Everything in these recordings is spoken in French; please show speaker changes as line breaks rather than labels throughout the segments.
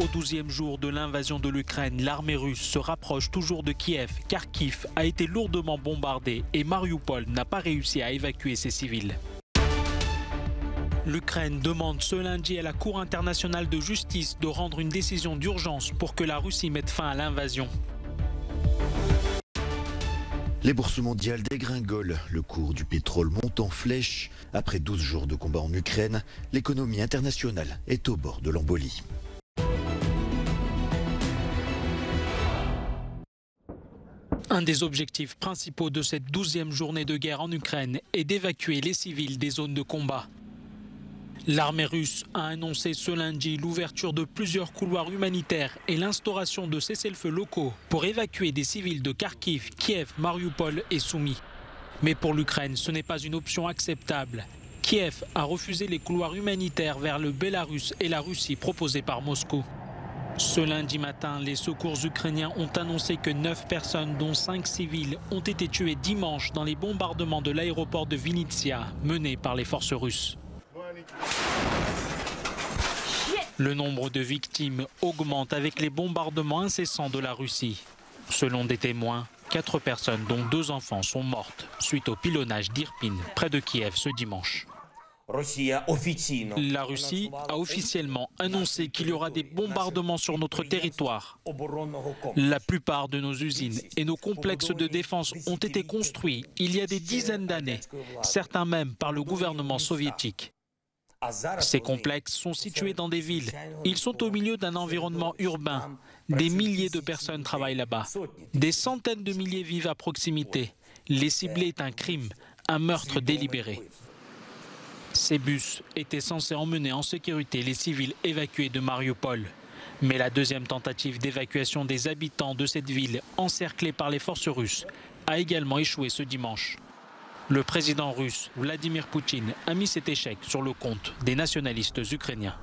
Au 12e jour de l'invasion de l'Ukraine, l'armée russe se rapproche toujours de Kiev. Kharkiv a été lourdement bombardé et Mariupol n'a pas réussi à évacuer ses civils. L'Ukraine demande ce lundi à la Cour internationale de justice de rendre une décision d'urgence pour que la Russie mette fin à l'invasion.
Les bourses mondiales dégringolent, le cours du pétrole monte en flèche. Après 12 jours de combat en Ukraine, l'économie internationale est au bord de l'embolie.
Un des objectifs principaux de cette 12e journée de guerre en Ukraine est d'évacuer les civils des zones de combat. L'armée russe a annoncé ce lundi l'ouverture de plusieurs couloirs humanitaires et l'instauration de cessez-le-feu locaux pour évacuer des civils de Kharkiv, Kiev, Mariupol et Soumy. Mais pour l'Ukraine, ce n'est pas une option acceptable. Kiev a refusé les couloirs humanitaires vers le Bélarus et la Russie proposés par Moscou. Ce lundi matin, les secours ukrainiens ont annoncé que 9 personnes, dont 5 civils, ont été tuées dimanche dans les bombardements de l'aéroport de Vinnytsia menés par les forces russes. Le nombre de victimes augmente avec les bombardements incessants de la Russie. Selon des témoins, 4 personnes, dont 2 enfants, sont mortes suite au pilonnage d'Irpin, près de Kiev, ce dimanche. La Russie a officiellement annoncé qu'il y aura des bombardements sur notre territoire. La plupart de nos usines et nos complexes de défense ont été construits il y a des dizaines d'années, certains même par le gouvernement soviétique. Ces complexes sont situés dans des villes. Ils sont au milieu d'un environnement urbain. Des milliers de personnes travaillent là-bas. Des centaines de milliers vivent à proximité. Les cibler est un crime, un meurtre délibéré. Ces bus étaient censés emmener en sécurité les civils évacués de Mariupol. Mais la deuxième tentative d'évacuation des habitants de cette ville, encerclée par les forces russes, a également échoué ce dimanche. Le président russe, Vladimir Poutine, a mis cet échec sur le compte des nationalistes ukrainiens.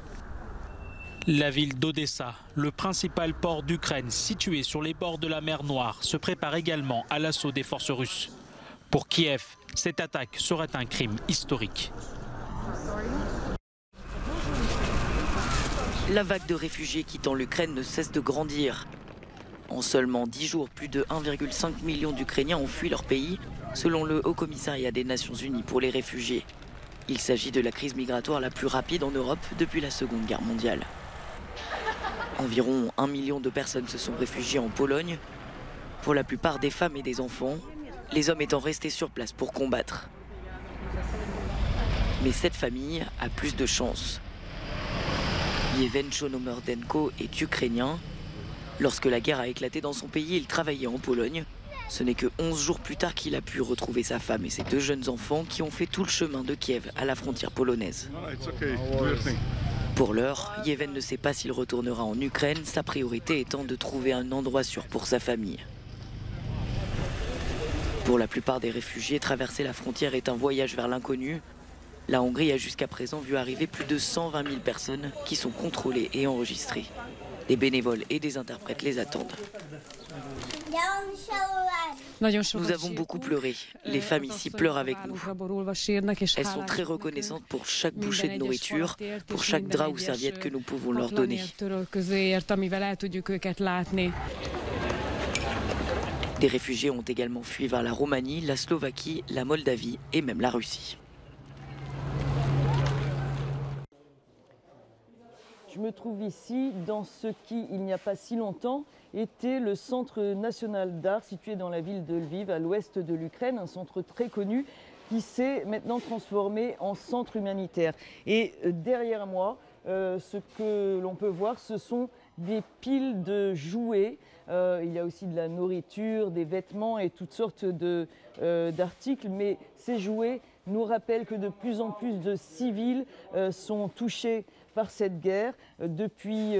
La ville d'Odessa, le principal port d'Ukraine situé sur les bords de la mer Noire, se prépare également à l'assaut des forces russes. Pour Kiev, cette attaque serait un crime historique.
La vague de réfugiés quittant l'Ukraine ne cesse de grandir. En seulement 10 jours, plus de 1,5 million d'Ukrainiens ont fui leur pays, selon le Haut Commissariat des Nations Unies pour les réfugiés. Il s'agit de la crise migratoire la plus rapide en Europe depuis la Seconde Guerre mondiale. Environ 1 million de personnes se sont réfugiées en Pologne, pour la plupart des femmes et des enfants, les hommes étant restés sur place pour combattre. Mais cette famille a plus de chance. Yevhen Chonomordenko est ukrainien. Lorsque la guerre a éclaté dans son pays, il travaillait en Pologne. Ce n'est que 11 jours plus tard qu'il a pu retrouver sa femme et ses 2 jeunes enfants qui ont fait tout le chemin de Kiev à la frontière polonaise. Pour l'heure, Yevhen ne sait pas s'il retournera en Ukraine, sa priorité étant de trouver un endroit sûr pour sa famille. Pour la plupart des réfugiés, traverser la frontière est un voyage vers l'inconnu. La Hongrie a jusqu'à présent vu arriver plus de 120 000 personnes qui sont contrôlées et enregistrées. Des bénévoles et des interprètes les attendent. Nous avons beaucoup pleuré. Les femmes ici pleurent avec nous. Elles sont très reconnaissantes pour chaque bouchée de nourriture, pour chaque drap ou serviette que nous pouvons leur donner. Des réfugiés ont également fui vers la Roumanie, la Slovaquie, la Moldavie et même la Russie.
Je me trouve ici dans ce qui, il n'y a pas si longtemps, était le Centre national d'art situé dans la ville de Lviv, à l'ouest de l'Ukraine, un centre très connu qui s'est maintenant transformé en centre humanitaire. Et derrière moi, ce que l'on peut voir, ce sont des piles de jouets. Il y a aussi de la nourriture, des vêtements et toutes sortes d'articles. Mais ces jouets nous rappellent que de plus en plus de civils sont touchés par cette guerre. Depuis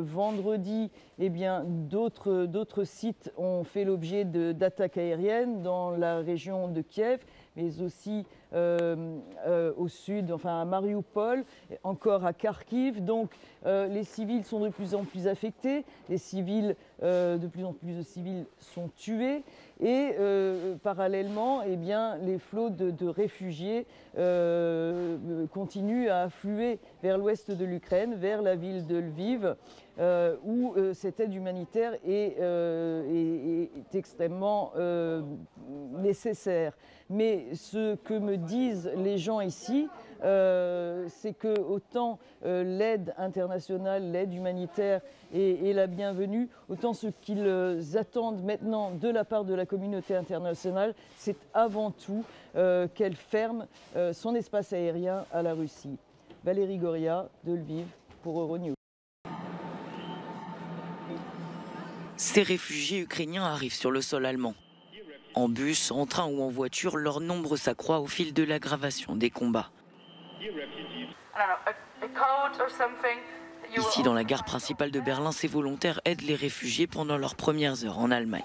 vendredi, eh bien, d'autres sites ont fait l'objet d'attaques aériennes dans la région de Kiev, mais aussi au sud, enfin à Mariupol, encore à Kharkiv. Donc les civils sont de plus en plus affectés, de plus en plus de civils sont tués et parallèlement, eh bien, les flots de réfugiés continuent à affluer vers l'ouest de l'Ukraine, vers la ville de Lviv, où cette aide humanitaire est extrêmement nécessaire. Mais ce que me disent les gens ici, c'est que autant l'aide internationale, l'aide humanitaire est la bienvenue, autant ce qu'ils attendent maintenant de la part de la communauté internationale, c'est avant tout qu'elle ferme son espace aérien à la Russie. Valérie Goria de Lviv pour Euronews.
Ces réfugiés ukrainiens arrivent sur le sol allemand. En bus, en train ou en voiture, leur nombre s'accroît au fil de l'aggravation des combats. Ici, dans la gare principale de Berlin, ces volontaires aident les réfugiés pendant leurs premières heures en Allemagne.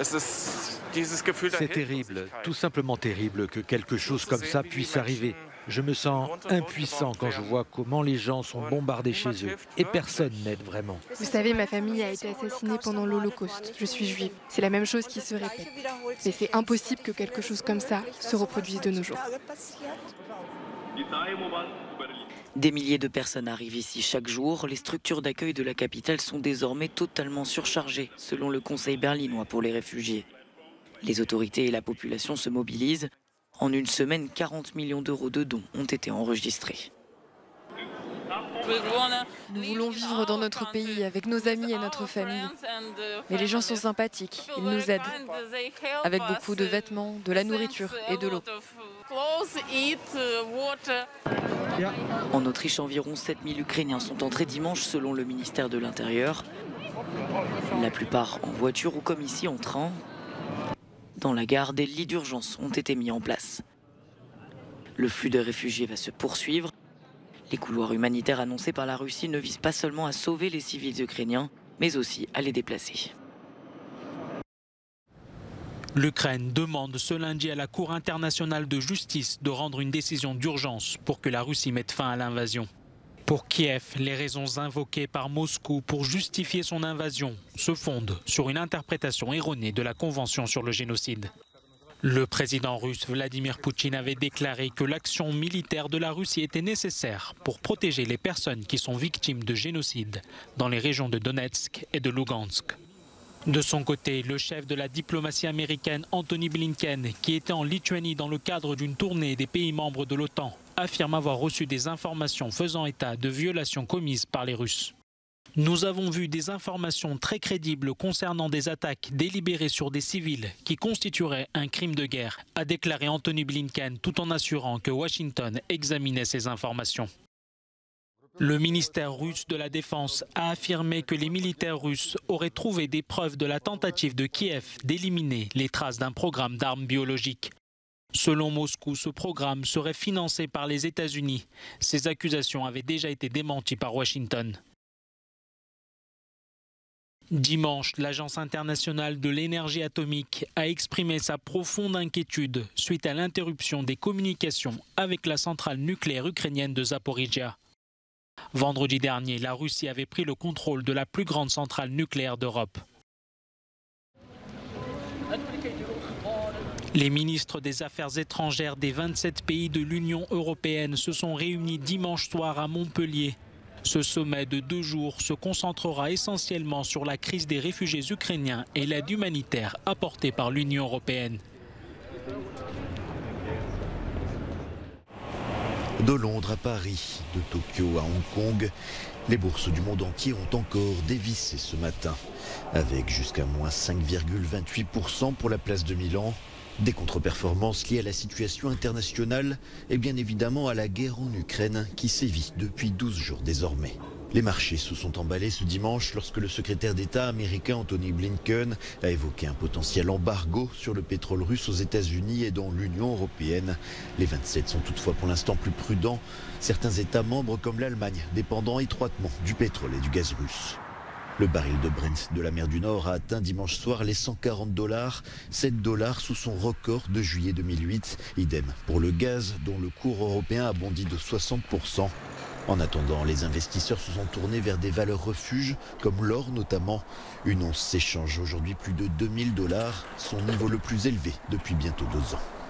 C'est terrible, tout simplement terrible que quelque chose comme ça puisse arriver. Je me sens impuissant quand je vois comment les gens sont bombardés chez eux et personne n'aide vraiment.
Vous savez, ma famille a été assassinée pendant l'Holocauste. Je suis juive. C'est la même chose qui se répète. Mais c'est impossible que quelque chose comme ça se reproduise de nos jours.
Des milliers de personnes arrivent ici chaque jour. Les structures d'accueil de la capitale sont désormais totalement surchargées, selon le Conseil berlinois pour les réfugiés. Les autorités et la population se mobilisent. En une semaine, 40 millions d'euros de dons ont été enregistrés.
Nous voulons vivre dans notre pays avec nos amis et notre famille. Mais les gens sont sympathiques, ils nous aident. Avec beaucoup de vêtements, de la nourriture et de l'eau.
En Autriche, environ 7000 Ukrainiens sont entrés dimanche selon le ministère de l'Intérieur. La plupart en voiture ou comme ici en train. Dans la gare, des lits d'urgence ont été mis en place. Le flux de réfugiés va se poursuivre. Les couloirs humanitaires annoncés par la Russie ne visent pas seulement à sauver les civils ukrainiens, mais aussi à les déplacer.
L'Ukraine demande ce lundi à la Cour internationale de justice de rendre une décision d'urgence pour que la Russie mette fin à l'invasion. Pour Kiev, les raisons invoquées par Moscou pour justifier son invasion se fondent sur une interprétation erronée de la Convention sur le génocide. Le président russe Vladimir Poutine avait déclaré que l'action militaire de la Russie était nécessaire pour protéger les personnes qui sont victimes de génocide dans les régions de Donetsk et de Lugansk. De son côté, le chef de la diplomatie américaine Antony Blinken, qui était en Lituanie dans le cadre d'une tournée des pays membres de l'OTAN, affirme avoir reçu des informations faisant état de violations commises par les Russes. Nous avons vu des informations très crédibles concernant des attaques délibérées sur des civils qui constitueraient un crime de guerre, a déclaré Antony Blinken tout en assurant que Washington examinait ces informations. Le ministère russe de la Défense a affirmé que les militaires russes auraient trouvé des preuves de la tentative de Kiev d'éliminer les traces d'un programme d'armes biologiques. Selon Moscou, ce programme serait financé par les États-Unis. Ces accusations avaient déjà été démenties par Washington. Dimanche, l'Agence internationale de l'énergie atomique a exprimé sa profonde inquiétude suite à l'interruption des communications avec la centrale nucléaire ukrainienne de Zaporijia. Vendredi dernier, la Russie avait pris le contrôle de la plus grande centrale nucléaire d'Europe. Les ministres des Affaires étrangères des 27 pays de l'Union européenne se sont réunis dimanche soir à Montpellier. Ce sommet de 2 jours se concentrera essentiellement sur la crise des réfugiés ukrainiens et l'aide humanitaire apportée par l'Union européenne.
De Londres à Paris, de Tokyo à Hong Kong, les bourses du monde entier ont encore dévissé ce matin, avec jusqu'à moins 5,28% pour la place de Milan. Des contre-performances liées à la situation internationale et bien évidemment à la guerre en Ukraine qui sévit depuis 12 jours désormais. Les marchés se sont emballés ce dimanche lorsque le secrétaire d'État américain Antony Blinken a évoqué un potentiel embargo sur le pétrole russe aux États-Unis et dans l'Union européenne. Les 27 sont toutefois pour l'instant plus prudents, certains États membres comme l'Allemagne dépendant étroitement du pétrole et du gaz russe. Le baril de Brent de la mer du Nord a atteint dimanche soir les $140, $7 sous son record de juillet 2008. Idem pour le gaz dont le cours européen a bondi de 60%. En attendant, les investisseurs se sont tournés vers des valeurs refuges, comme l'or notamment. Une once s'échange aujourd'hui plus de $2000, son niveau le plus élevé depuis bientôt 2 ans.